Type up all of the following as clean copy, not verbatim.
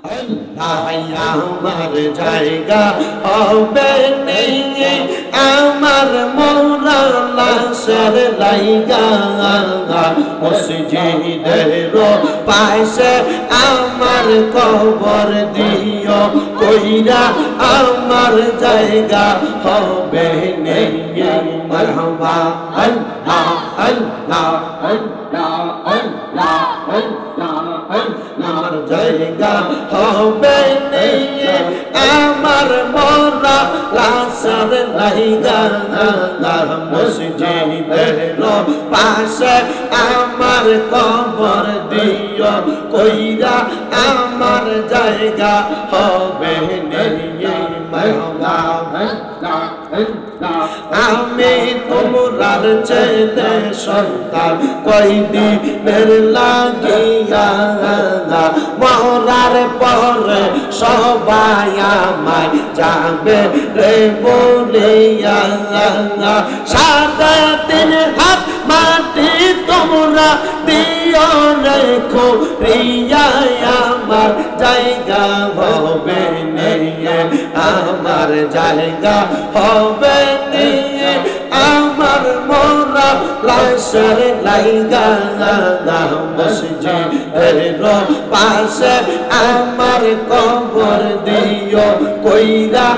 আমার জায়গা হবে নেই আমার মোরা লাশের লাইগা মসজিদের পাশে আমার কবর দিও কইরা আমার জায়গা হবে নেই মারহাবা আল্লাহ আল্লাহ আল্লাহ আল্লাহ আল্লাহ আমার জায়গা হবে নেই আমার মোরা লাশের লাইগা মসজিদের পাশে আমার কবর দিও কইরা আমার জায়গা হবে নেই মারহাবা আমি তোমরার ছেলে সন্তান কয়দিনের লাগিয়া মরার পরে সবাই আমায় যাবে রে বলিয়া সারা দিন হাত মাটি তোমরা দিও রেখো রিয়া আমার জায়গা হবে নেই আমার জায়গা হবে নেই আমার মোরা লাশের লাইগা মসজিদের পাশে আমার কবর দিও কইরা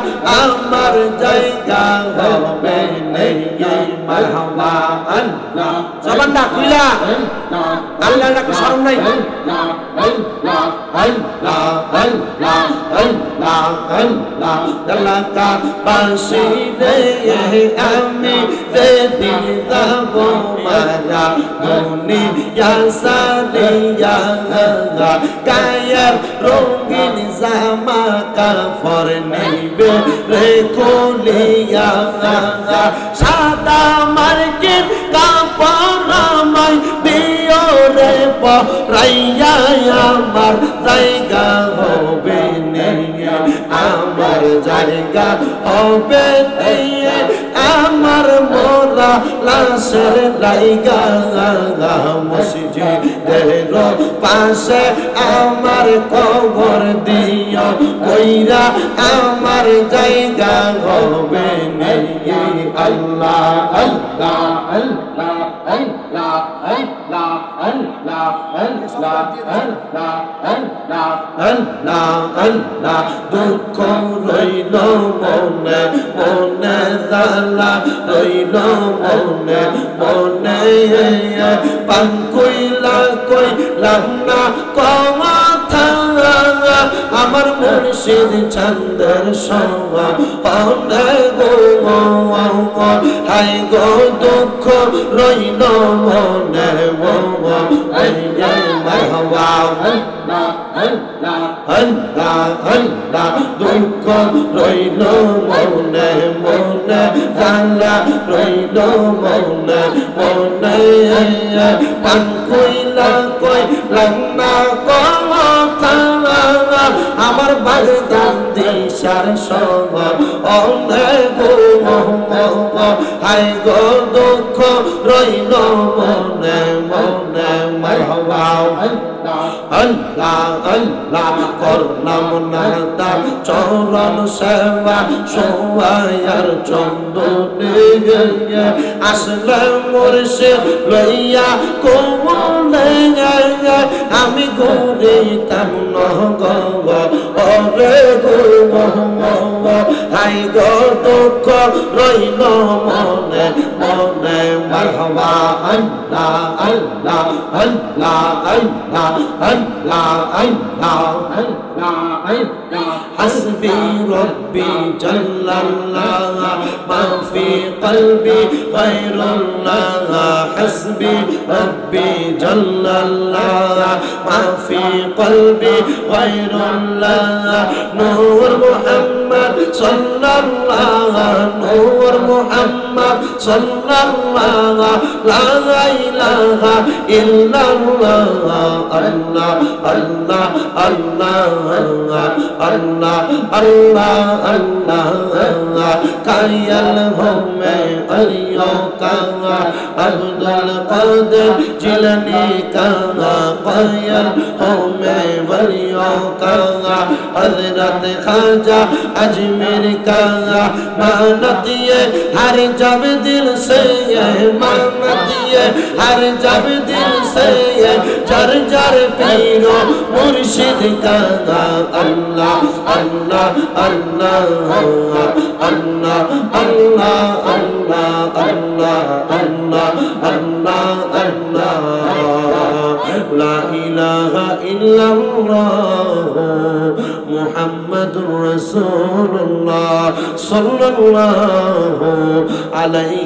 আমার জায়গা হবে নেই মারহাবা আল্লাহ জবানটা খুইলা আল্লাহ নাকি শরম নাই আল্লাহ আল্লাহ আল্লাহ আল্লাহ আল্লাহ আল্লাহ বাসি রে আমি যেদিন যাব মারা দুনিয়া সালিয়া গায়ের রঙিন জামা কাফর নিবে রে খুলিয়া সাদা মার্কিন কাপড় আমায় দিও রে পরাইয়া আমার জায়গা হবে নেই আমার জায়গা হবে নেই আমার মোরা লাশের লাইগা মসজিদের পাশে আমার কবর দিও কইরা আমার জায়গা হবে নেই আল্লাহ আল্লাহ আল্লাহ আল্লাহ আল্লাহ আল্লাহ আল্লাহ আল্লাহ আল্লাহ আল্লাহ আল্লাহ দুঃখ রইল মনে মনে জালা রইল মনে মনে পান কইলা কইলাম না কথা আমার মুর্শিদ চন্দ্র সোয়া পানে গো হাই গো দুঃখ রইল মনে মারহাবা আল্লাহ আল্লাহ দুঃখ রইল মনে মনে জালা রইল মনে মনে পান কইলা কইলাম না কথা আমার বাগদান দিশার সঙ্গ অনেক হাই গো দুঃখ রইল মনে মনে মারহাবা আল্লাহ আল্লাহ করলাম না তার চরণ সেবা সোয়ার চন্দনে আসলে মুর্শিদ লইয়া কোমলে আমি ঘুরিতাম নহগ ওরে গো হাই গো দুঃখ রইল মনে মনে মারহাবা আল্লাহ আল্লাহ আল্লাহ আল্লাহ আল্লাহ আল্লাহ আল্লাহ আল্লাহ হাসবি রব্বি জাল্লাল্লাহ মা ফি কলবি গায়রুল্লাহ হাসবি রব্বি জাল্লাল্লাহ মা ফি কলবি গায়রুল্লাহ নূর মুহাম্মদ সাল্লাল্লাহু নূর মুহাম্মদ সাল্লাল্লাহু লা ইলাহা ইল্লাল্লাহ আল্লাহ আল্লাহ আল্লাহ আল্লাহ আল্লাহ আল্লাহ কায়াল হোমে अलियों का अब्दुल कादिर जिलानी का कायल होमे वलियों का हजरत ख्वाजा अजमेर का मानत ये हर जब दिल से ये मानत ये हर जब दिल से ये जर जर पीरो मुर्शिद का अल्लाह अल्लाह अल्लाह अल्लाह अल्लाह अल्लाह अल्लाह अल्लाह अल्लाह अल्लाह ला इलाहा इल्लल्लाह मुहम्मदुर रसूलुल्लाह सल्लल्लाहु अलैहि